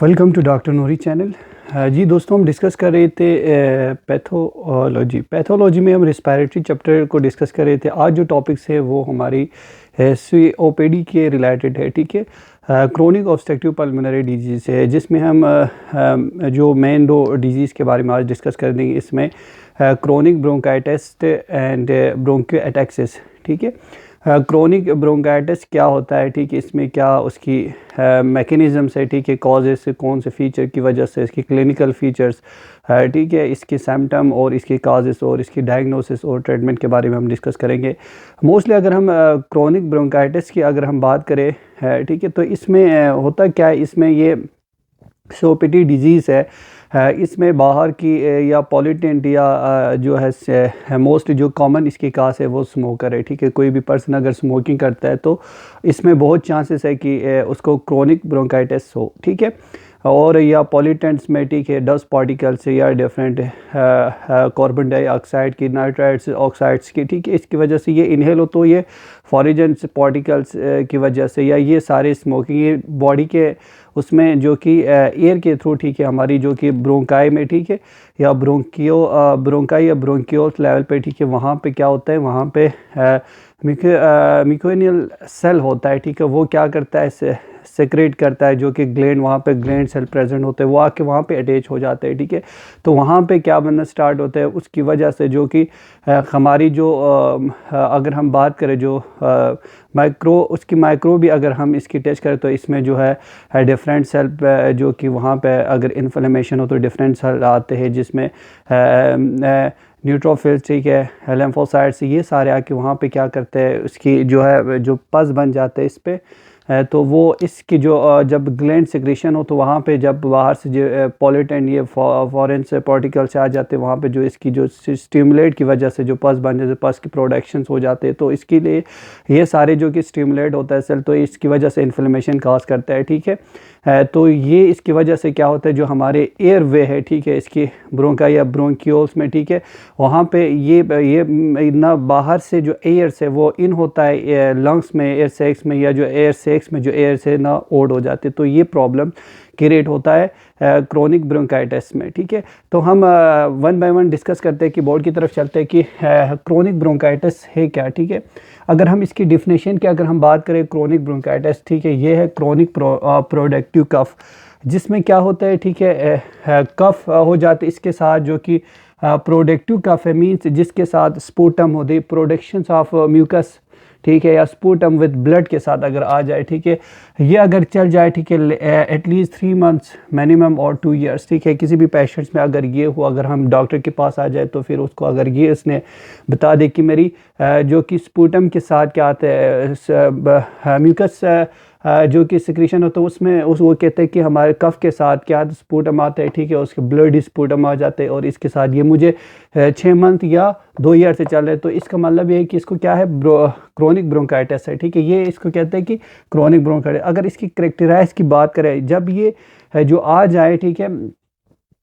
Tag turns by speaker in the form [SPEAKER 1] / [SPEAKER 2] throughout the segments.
[SPEAKER 1] Welcome to doctor Noori channel. जी दोस्तों, हम डिस्कस कर रहे थे पैथोलॉजी में हम रिस्पायरेटरी चैप्टर को डिस्कस कर रहे थे। आज जो टॉपिक्स है वो हमारी COPD के रिलेटेड है, ठीक है। क्रोनिक ऑब्स्ट्रक्टिव पल्मोनरी डिजीज़ है, जिसमें हम जो मेन दो डिजीज़ के बारे में आज डिस्कस कर देंगे। इसमें क्रोनिक ब्रोंकाइटिस एंड ब्रोंकियोएटेक्सिस, ठीक है। क्रोनिक ब्रोंकाइटिस क्या होता है, ठीक है, इसमें क्या उसकी मैकेनिज़म्स है, ठीक है, कॉजेस कौन से फीचर की वजह से, इसकी क्लिनिकल फीचर्स, ठीक है, इसके सिम्टम और इसके काजेस और इसकी डायग्नोसिस और ट्रीटमेंट के बारे में हम डिस्कस करेंगे। मोस्टली अगर हम क्रोनिक ब्रोंकाइटिस की अगर हम बात करें, ठीक है, तो इसमें होता क्या है, इसमें ये COPD डिजीज़ है। इसमें बाहर की या पॉल्यूटेंट या जो है मोस्ट जो कॉमन इसकी कास है वो स्मोकर है, ठीक है। कोई भी पर्सन अगर स्मोकिंग करता है तो इसमें बहुत चांसेस है कि उसको क्रोनिक ब्रोंकाइटिस हो, ठीक है। और या पॉल्यूटेंट्स में, ठीक है, डस्ट पार्टिकल्स या डिफरेंट कार्बन डाइऑक्साइड की, नाइट्राइड्स ऑक्साइड्स की, ठीक है, इसकी वजह से ये इनहेल हो तो ये फॉरेजेंस पार्टिकल्स की वजह से, या ये सारे स्मोकिंग ये बॉडी के उसमें जो कि एयर के थ्रू, ठीक है, हमारी जो कि ब्रोंकाई में, ठीक है, या ब्रोंकाई या ब्रोंकियोल्स लेवल पे, ठीक है, वहाँ पे क्या होता है, वहाँ पे मिकोनियल सेल होता है, ठीक है। वो क्या करता है, सेक्रेट करता है, जो कि ग्लैंड, वहाँ पे ग्लैंड सेल प्रेजेंट होते हैं, वो आके वहाँ पे अटैच हो जाते हैं, ठीक है। तो वहाँ पे क्या बनना स्टार्ट होता है, उसकी वजह से जो कि हमारी जो अगर हम बात करें जो उसकी माइक्रो भी अगर हम इसकी टेस्ट करें तो इसमें जो है डिफरेंट सेल जो कि वहाँ पे अगर इन्फ्लेमेशन हो तो डिफरेंट सेल आते हैं, जिसमें न्यूट्रोफिल्स, ठीक है, लिम्फोसाइट्स, ये सारे आके वहाँ पे क्या करते हैं, उसकी जो है जो पस बन जाते हैं इस पे, तो वो इसकी जो जब ग्लैंड सिक्रेशन हो तो वहाँ पे जब बाहर से जो पॉल्यूटेंट ये फॉरेन से पार्टिकल्स आ जाते हैं, वहाँ पे जो इसकी जो स्टिमुलेट की वजह से जो पस बन जाते, पस की प्रोडक्शंस हो जाते हैं, तो इसके लिए ये सारे जो कि स्टिमुलेट होता है सेल, तो इसकी वजह से इन्फ्लेमेशन काज करता है, ठीक है। तो ये इसकी वजह से क्या होता है, जो हमारे एयर वे है, ठीक है, इसकी ब्रोंकाई या ब्रोंकियोल्स में, ठीक है, वहाँ पे ये ना बाहर से जो एयर से वो इन होता है लंग्स में, एयर सैक्स में, या जो एयर सैक्स में जो एयर से ना ओड हो जाते, तो ये प्रॉब्लम क्रिएट होता है क्रोनिक ब्रोंकाइटिस में, ठीक है। तो हम वन बाय वन डिस्कस करते हैं कि बोर्ड की तरफ चलते हैं कि क्रोनिक ब्रोंकाइटिस है क्या, ठीक है। अगर हम इसकी डिफिनेशन की अगर हम बात करें क्रोनिक ब्रोंकाइटिस, ठीक है, ये है क्रोनिक प्रोडक्टिव कफ, जिसमें क्या होता है, ठीक है, कफ हो जाते इसके साथ जो कि प्रोडक्टिव कफ है, मीन्स जिसके साथ स्पूटम होती, प्रोडक्शंस ऑफ म्यूकस, ठीक है, या स्पूटम विद ब्लड के साथ अगर आ जाए, ठीक है, ये अगर चल जाए, ठीक है, एटलीस्ट 3 मंथ्स मिनिमम और 2 ईयर्स, ठीक है, किसी भी पेशेंट्स में अगर ये हो, अगर हम डॉक्टर के पास आ जाए तो फिर उसको अगर ये इसने बता दे कि मेरी जो कि स्पूटम के साथ क्या आता है, म्यूकस जो कि सिक्रीशन होता है उसमें वो कहते हैं कि हमारे कफ के साथ क्या स्पूटम आता है, ठीक है, उसके ब्लड स्पूटम आ जाते हैं, और इसके साथ ये मुझे 6 मंथ या 2 ईयर से चल रहे, तो इसका मतलब ये है कि इसको क्या है, क्रोनिक ब्रोंकाइटिस है, ठीक है। ये इसको कहते हैं कि क्रोनिक ब्रोंकाइटिस। अगर इसकी करेक्टराइज की बात करें, जब ये जो आ जाए, ठीक है,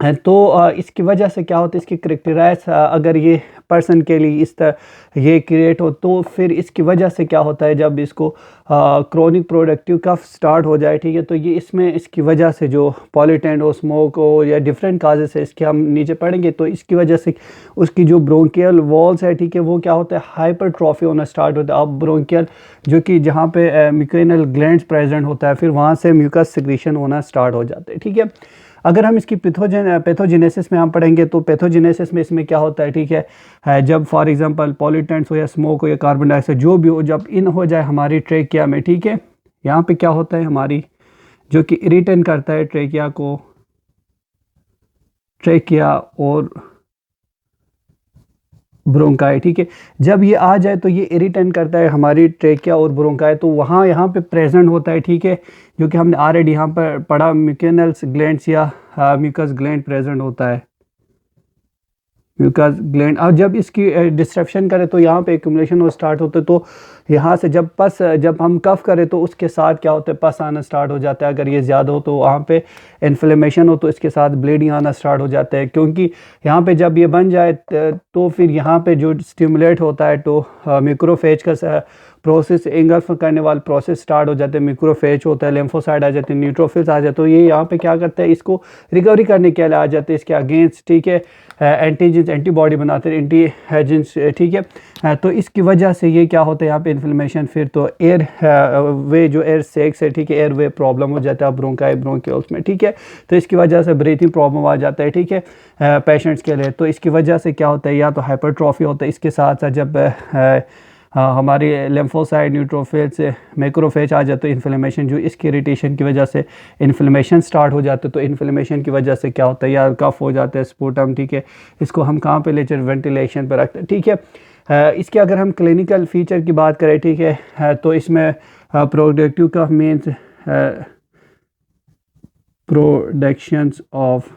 [SPEAKER 1] तो इसकी वजह से क्या होता है, इसकी करेक्टराइज अगर ये पर्सन के लिए इस तरह ये क्रिएट हो, तो फिर इसकी वजह से क्या होता है, जब इसको क्रोनिक प्रोडक्टिव कफ स्टार्ट हो जाए, ठीक है, तो ये इसमें इसकी वजह से जो पॉल्यूटेंट हो, स्मोक हो, या डिफरेंट काजेस है, इसके हम नीचे पढ़ेंगे, तो इसकी वजह से उसकी जो ब्रोंकियल वॉल्स है, ठीक है, वो क्या होता है, हाइपरट्रॉफी होना स्टार्ट होता है। अब ब्रोंकियल जो कि जहाँ पे म्यूकोनल ग्लैंड्स प्रेजेंट होता है, फिर वहाँ से म्यूकस सिक्रीशन होना स्टार्ट हो जाते हैं, ठीक है। अगर हम इसकी पैथोजेनेसिस में हम पढ़ेंगे, तो पैथोजेनेसिस में इसमें क्या होता है, ठीक है, जब फॉर एग्जांपल पॉल्यूटेंट्स हो या स्मोक हो या कार्बन डाइऑक्साइड जो भी हो, जब इन हो जाए हमारी ट्रेकिया में, ठीक है, यहाँ पे क्या होता है, हमारी जो कि इरिटेट करता है ट्रेकिया को, ट्रेकिया और ब्रोंकाई, ठीक है, जब ये आ जाए तो ये इरिटेट करता है हमारी ट्रेकिया और ब्रोंकाई, तो वहाँ यहाँ पे प्रेजेंट होता है, ठीक है, जो कि हमने ऑलरेडी यहाँ पर पढ़ा, म्यूकोनल्स ग्लैंड्स या म्यूकस ग्लैंड प्रेजेंट होता है, म्यूकस ग्लैंड, और जब इसकी डिस्ट्रप्शन करे तो यहाँ पे एक्यूमुलेशन हो स्टार्ट होते, तो यहाँ से जब हम कफ करें तो उसके साथ क्या होता है, पस आना स्टार्ट हो जाता है। अगर ये ज़्यादा हो तो वहाँ पे इन्फ्लेमेशन हो तो इसके साथ ब्लीडिंग आना स्टार्ट हो जाता है, क्योंकि यहाँ पे जब ये बन जाए तो फिर यहाँ पे जो स्टिमुलेट होता है तो मैक्रोफेज का प्रोसेस, एंगल्फ करने वाला प्रोसेस स्टार्ट हो जाते हैं। मैक्रोफेज होता है, लिम्फोसाइट आ जाते हैं, न्यूट्रोफिल्स आ जाते हैं, तो ये यहाँ पे क्या करता है, इसको रिकवरी करने के लिए आ जाते हैं इसके अगेंस्ट, ठीक है। एंटीजेंस, एंटीबॉडी बनाते हैं, एंटी एजेंट्स, ठीक है। तो इसकी वजह से ये क्या होता है यहाँ पे इन्फ्लेमेशन, फिर तो एयर वे, जो एयर सेक्स है, ठीक है, एयर वे प्रॉब्लम हो जाता है ब्रोंकाई, ब्रोंकियोल्स में, ठीक है। तो इसकी वजह से ब्रीथिंग प्रॉब्लम आ जाता है, ठीक है, पेशेंट्स के लिए। तो इसकी वजह से क्या होता है, या तो हाइपरट्रॉफी होता है, इसके साथ साथ जब हमारी लिम्फोसाइट, न्यूट्रोफिल्स, मैक्रोफेज आ जाते हैं, इन्फ्लेमेशन, जो इसकी इरिटेशन की वजह से इन्फ्लेमेशन स्टार्ट हो जाते, तो इन्फ्लेमेशन की वजह से क्या होता है, या कफ हो जाता है, स्पूटम, ठीक है। इसको हम कहाँ पे ले चलते, वेंटिलेशन पर रखते हैं, ठीक है। इसके अगर हम क्लिनिकल फीचर की बात करें, ठीक है, तो इसमें प्रोडक्टिव का means productions of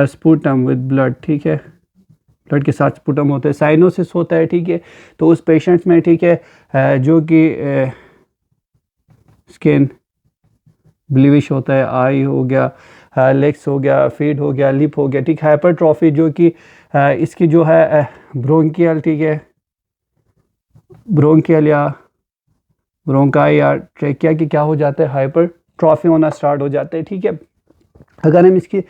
[SPEAKER 1] sputum with blood, ठीक है, ब्लड के साथ स्पूटम होता है, साइनोसिस होता है, ठीक है। तो उस पेशेंट्स में, ठीक है, जो कि स्किन ब्लूइश होता है, आई हो गया, लेग्स हो गया, फीट हो गया, लिप हो गया, ठीक है। हाइपरट्रॉफी जो कि इसकी जो है ब्रोंकियल, ठीक है, ब्रोंकियल या ब्रोंकाई या ट्रेकिया की क्या हो जाता है, हाइपरट्रॉफी होना स्टार्ट हो जाता है, ठीक है। अगर हम इसकी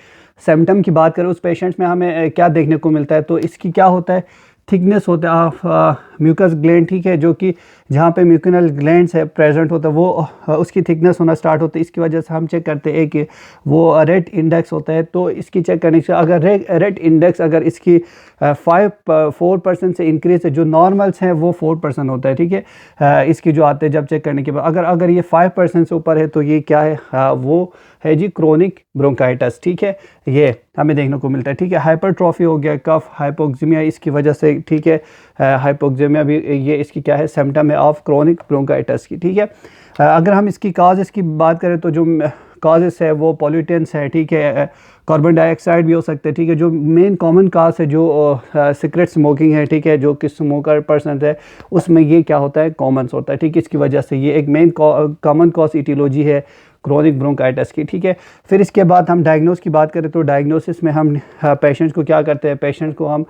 [SPEAKER 1] सिम्टम की बात करें, उस पेशेंट्स में हमें क्या देखने को मिलता है, तो इसकी क्या होता है, थिकनेस होता है ऑफ म्यूकस ग्लैंड, ठीक है, जो कि जहाँ पे म्यूकिनल ग्लैंड्स है प्रेजेंट होता है, वो उसकी थिकनेस होना स्टार्ट होता है। इसकी वजह से हम चेक करते हैं कि वो रेड इंडेक्स होता है, तो इसकी चेक करने से अगर रेड इंडेक्स अगर इसकी 4% से इंक्रीज है, जो नॉर्मल्स हैं वो 4% होता है, ठीक है। इसकी जो आते हैं जब चेक करने के बाद अगर ये 5% से ऊपर है तो ये क्या है, वो है जी क्रोनिक ब्रोंकाइटिस, ठीक है, ये हमें देखने को मिलता है, ठीक है। हाइपरट्रॉफी हो गया, कफ, हाइपोक्सीमिया, इसकी वजह से, ठीक है, हाइपोक्सीमिया भी ये इसकी क्या है, सिम्टम है ऑफ क्रोनिक ब्रोंकाइटिस की, ठीक है। अगर हम इसकी काजेस की बात करें तो जो काजेस है वो पॉल्यूटेंट्स है, ठीक है, कार्बन डाइऑक्साइड भी हो सकते हैं, ठीक है। जो मेन कॉमन काज है जो सिगरेट स्मोकिंग है, ठीक है, जो कि स्मोकर पर्सन है उसमें ये क्या होता है, कॉमन होता है, ठीक है। इसकी वजह से ये एक मेन कॉमन कॉज इटियोलॉजी है क्रोनिक ब्रोंकाइटिस की, ठीक है। फिर इसके बाद हम डायग्नोस की बात करें तो डायग्नोसिस में हम पेशेंट्स को क्या करते हैं, पेशेंट को हम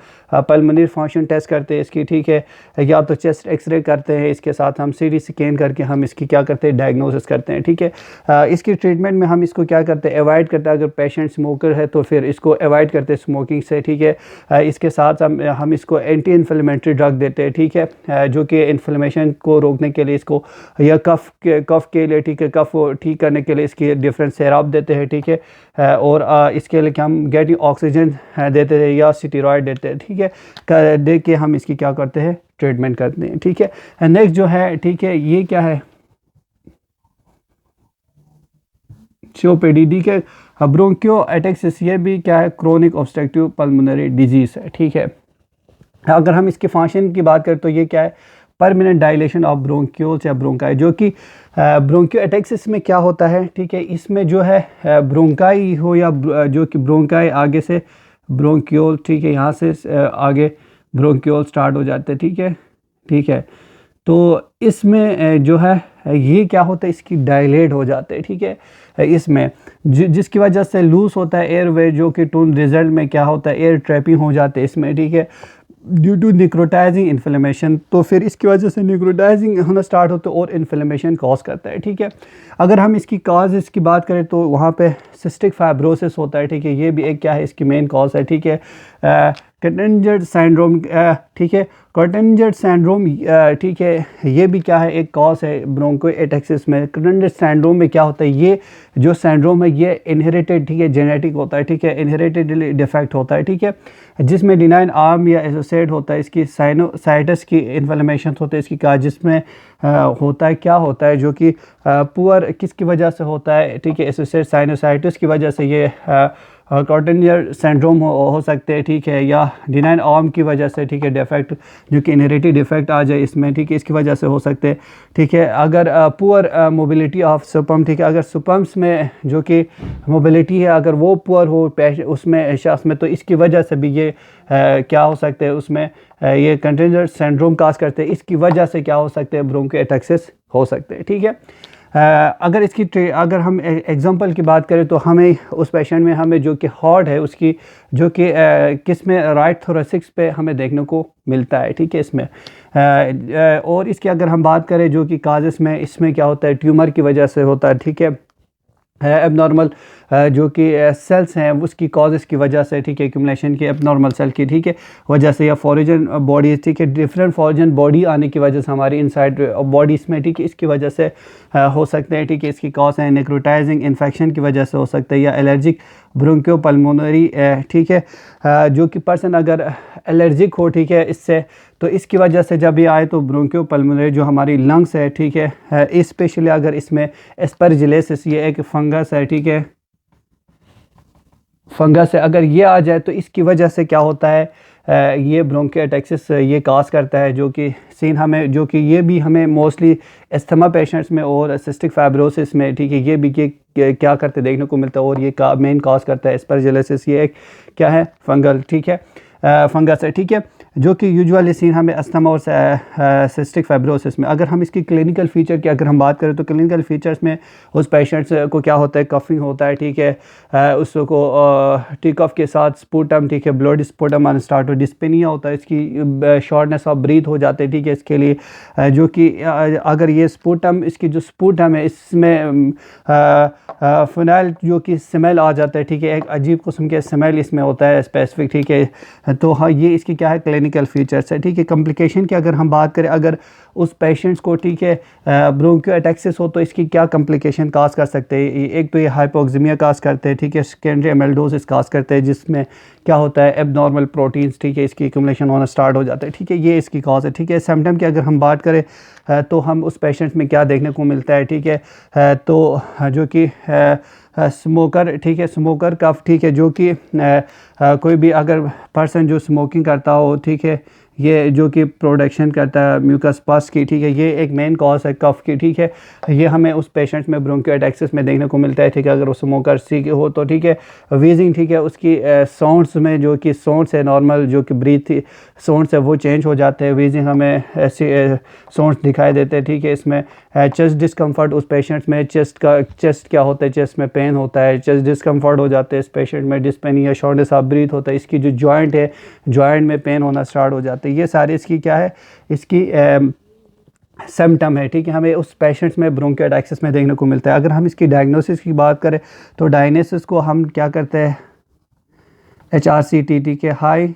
[SPEAKER 1] पल्मोनरी फंक्शन टेस्ट करते हैं इसकी, ठीक है, या तो चेस्ट एक्सरे करते हैं, इसके साथ हम सीटी स्कैन करके हम इसकी क्या करते हैं, डायग्नोसिस करते हैं, ठीक है। इसकी ट्रीटमेंट में हम इसको क्या करते हैं, अवॉइड करते हैं। अगर पेशेंट स्मोकर है तो फिर इसको अवॉइड करते हैं स्मोकिंग से, ठीक है। इसके साथ हम इसको एंटी इन्फ्लेमेटरी ड्रग देते हैं, ठीक है, जो कि इन्फ्लेमेशन को रोकने के लिए इसको, या कफ के लिए, ठीक है, कफ को ठीक करने के लिए इसकी डिफरेंट सिरप देते हैं, ठीक है। और इसके लिए हम गेटिंग ऑक्सीजन देते हैं या स्टेरॉइड देते हैं, ठीक है, दे के हम इसकी क्या करते हैं, ट्रीटमेंट करते हैं, ठीक है। नेक्स्ट जो है, ठीक है, ये क्या है, COPD के ब्रोंकियोएटेक्सिस, ये भी क्या है, क्रोनिक ऑब्स्ट्रक्टिव पल्मोनरी डिजीज है, ठीक है। अगर हम इसके फंक्शन की बात करें तो ये क्या है, परमानेंट डायलेशन ऑफ ब्रोंक्यूल्स या ब्रोंकाई, जो कि ब्रोंकियोएटेक्सिस में क्या होता है, ठीक है, इसमें जो है ब्रोंकाई हो या जो कि ब्रोंकाई आगे से ब्रोंक्यूल, ठीक है, यहाँ से आगे ब्रोंक्यूल स्टार्ट हो जाते हैं, ठीक है, ठीक है। तो इसमें जो है ये क्या होता है, इसकी डायलेट हो जाते हैं, ठीक है। इसमें जिसकी वजह से लूज होता है एयरवे, जो कि टून रिजल्ट में क्या होता है, एयर ट्रैपिंग हो जाते हैं इसमें, ठीक है, ड्यू टू निक्रोटाइजिंग इन्फ्लेमेशन। तो फिर इसकी वजह से निक्रोटाइजिंग होना स्टार्ट होता है और इन्फ्लेमेशन कॉज करता है, ठीक है। अगर हम इसकी कॉज इसकी बात करें तो वहाँ पे सिस्टिक फाइब्रोसिस होता है, ठीक है, ये भी एक क्या है, इसकी मेन कॉज है, ठीक है। कटेंजर सिंड्रोम, ठीक है, कटेंजर सिंड्रोम, ठीक है, ये भी क्या है, एक कॉज है ब्रोंकोएटेक्सिस में। कटेंजर सिंड्रोम में क्या होता है, ये जो सिंड्रोम है ये इनहेरिटेड, ठीक है, जेनेटिक होता है, ठीक है, इनहेरिटेड डिफेक्ट होता है, ठीक है, जिसमें डिनाइन आर्म या एसोसिएट होता है, इसकी साइनोसाइटिस की इन्फ्लेमेशन होता है इसकी का, जिसमें होता है क्या होता है, जो कि पुअर किसकी वजह से होता है, ठीक है, एसोसिएट साइनोसाइटिस की वजह से ये कॉटनियर सिंड्रोम हो सकते हैं, ठीक है, या डिनाइन आर्म की वजह से, ठीक है, डिफेक्ट जो कि इनहेरिटेड डिफेक्ट आ जाए इसमें, ठीक है, इसकी वजह से हो सकते हैं, ठीक है। अगर पुअर मोबिलिटी ऑफ स्पर्म, ठीक है, अगर स्पर्म्स में जो कि मोबिलिटी है अगर वो पुअर हो उसमें शख्स में, तो इसकी वजह से भी ये क्या हो सकते हैं उसमें ये कंटेंजर सिंड्रोम काज करते हैं। इसकी वजह से क्या हो सकते हैं ब्रोंकोएटेक्सिस हो सकते हैं, ठीक है। अगर हम एग्जांपल की बात करें तो हमें उस पेशेंट में हमें जो कि हार्ट है उसकी जो कि किस में राइट थोरेसिक्स पे हमें देखने को मिलता है, ठीक है, इसमें और इसकी अगर हम बात करें जो कि काजेस में इसमें क्या होता है ट्यूमर की वजह से होता है, ठीक है, एबनॉर्मल जो कि सेल्स हैं उसकी कॉजेस की वजह से, ठीक है, एक्यूमुलेशन की एबनॉर्मल सेल की, ठीक है, वजह से, या फॉरेजन बॉडी, ठीक है, डिफरेंट फॉरेजन बॉडी आने की वजह से हमारी इनसाइड बॉडीज़ में, ठीक है, इसकी वजह से हो सकते हैं, ठीक है। इसकी कॉज है नेक्रोटाइजिंग इन्फेक्शन की वजह से हो सकता है, या एलर्जिक ब्रोंकियोपल्मोनरी, ठीक है, जो कि पर्सन अगर एलर्जिक हो, ठीक है, इससे, तो इसकी वजह से जब ये आए तो ब्रोंकियोपल्मोनरी जो हमारी लंग्स है, ठीक है, स्पेशली अगर इसमें एस्परजिलोसिस, ये एक फंगस है, ठीक है, फंगस है, अगर ये आ जाए तो इसकी वजह से क्या होता है ये ब्रोंकोएटेक्सिस ये काज करता है, जो कि सीन हमें जो कि ये भी हमें मोस्टली एस्थमा पेशेंट्स में और सिस्टिक फाइब्रोसिस में, ठीक है, ये भी क्या करते देखने को मिलता है, और ये मेन काज करता है एस्परजिलोसिस, ये एक क्या है फंगल, ठीक है, फंगस है, ठीक है, जो कि यूजुअली सीन हमें अस्थमा और सिस्टिक फाइब्रोसिस में। अगर हम इसकी क्लिनिकल फीचर की अगर हम बात करें तो क्लिनिकल फीचर्स में उस पेशेंट्स को क्या होता है कफिंग होता है, ठीक है, उसको टिक ऑफ के साथ स्पूटम, ठीक है, ब्लड स्पूटम आना स्टार्ट हो, डिस्पेनिया होता है, इसकी शॉर्टनेस ऑफ ब्रीथ हो जाते हैं, ठीक है, इसके लिए जो कि अगर ये स्पूटम इसकी जो स्पूटम है इसमें फिनाइल जो कि स्मेल आ जाता है, ठीक है, एक अजीब किस्म के स्मेल इसमें होता है स्पेसिफिक, ठीक है, तो हाँ ये इसकी क्या है क्लिनिकल फीचर्स है, ठीक है। कॉम्प्लिकेशन की अगर हम बात करें, अगर उस पेशेंट्स को, ठीक है, ब्रोंकोएटेक्सिस हो तो इसकी क्या कॉम्प्लिकेशन काज कर सकते हैं, एक तो ये हाइपोक्सीमिया काज करते हैं, ठीक है, सेकेंडरी एमेल्डोसिस काज करते हैं, जिसमें क्या होता है एबनॉर्मल प्रोटीन्स, ठीक है, इसकी एक्यूमुलेशन होना स्टार्ट हो जाता है, ठीक है, ये इसकी कॉज है, ठीक है। सिम्पटम की अगर हम बात करें तो हम उस पेशेंट्स में क्या देखने को मिलता है, ठीक है, तो जो कि स्मोकर, ठीक है, स्मोकर कफ, ठीक है, जो कि कोई भी अगर पर्सन जो स्मोकिंग करता हो, ठीक है, ये जो कि प्रोडक्शन करता है म्यूकस पस की, ठीक है, ये एक मेन कॉज है कफ की, ठीक है, ये हमें उस पेशेंट्स में ब्रोंकोएटेक्सिस में देखने को मिलता है, ठीक है। अगर वो स्मोकर सी हो तो, ठीक है, वीजिंग, ठीक है, उसकी साउंड्स में जो कि साउंड्स है नॉर्मल जो कि ब्रीथ साउंड्स है वो चेंज हो जाते हैं, वीजिंग हमें ऐसे साउंड्स दिखाई देते हैं, ठीक है। इसमें चेस्ट डिस्कम्फर्ट उस पेशेंट्स में, चेस्ट क्या होता है, चेस्ट में पेन होता है, चेस्ट डिस्कम्फर्ट हो जाते हैं इस पेशेंट में, डिस्पेनिया, शॉर्टनेस ऑफ ब्रीथ होता है, इसकी जो जॉइंट है जॉइंट में पेन होना स्टार्ट हो जाता है, ये सारे इसकी क्या है इसकी सिम्पटम है, ठीक है, हमें उस पेशेंट्स में ब्रोंकोएटेक्सिस में देखने को मिलता है। अगर हम इसकी डायग्नोसिस की बात करें तो डायग्नोसिस को हम क्या करते हैं HRCT, ठीक है, हाई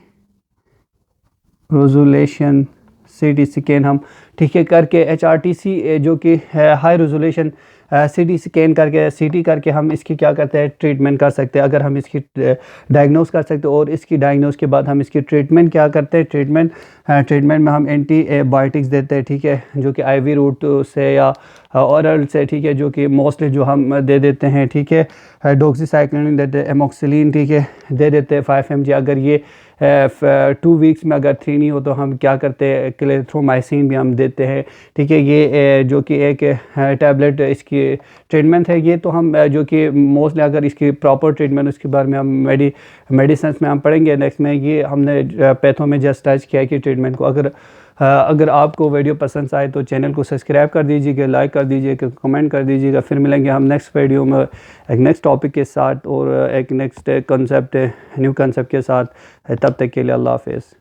[SPEAKER 1] रेजोल्यूशन CT स्कैन हम, ठीक है, करके HRTC जो कि हाई रेजोल्यूशन CT स्कैन करके CT करके हम इसकी क्या करते हैं ट्रीटमेंट कर सकते हैं। अगर हम इसकी डायग्नोस कर सकते हैं और इसकी डायग्नोस के बाद हम इसकी ट्रीटमेंट क्या करते हैं, ट्रीटमेंट में हम एंटीबायोटिक्स देते हैं, ठीक है, जो कि IV रूट से या ओरल से, ठीक है, जो कि मोस्टली जो हम दे देते हैं, ठीक है, डॉक्सीसाइक्लिन देते हैं, एमोक्सिलिन, ठीक है, दे देते हैं 5 mg। अगर ये 2 वीक्स में अगर 3 नहीं हो तो हम क्या करते हैं क्लेथ्रोमाइसिन भी हम देते हैं, ठीक है, ये जो कि एक टैबलेट इसकी ट्रीटमेंट है। ये तो हम जो कि मोस्टली अगर इसकी प्रॉपर ट्रीटमेंट उसके बारे में हम मेडिसिन में हम पढ़ेंगे नेक्स्ट में। ये हमने पैथो में जस्ट टच किया कि ट्रीटमेंट को अगर आपको वीडियो पसंद आए तो चैनल को सब्सक्राइब कर दीजिएगा, लाइक कर दीजिएगा, कमेंट कर दीजिएगा। फिर मिलेंगे हम नेक्स्ट वीडियो में एक नेक्स्ट टॉपिक के साथ और एक नेक्स्ट कंसेप्ट न्यू कंसेप्ट के साथ। तब तक के लिए अल्लाह हाफ़िज़।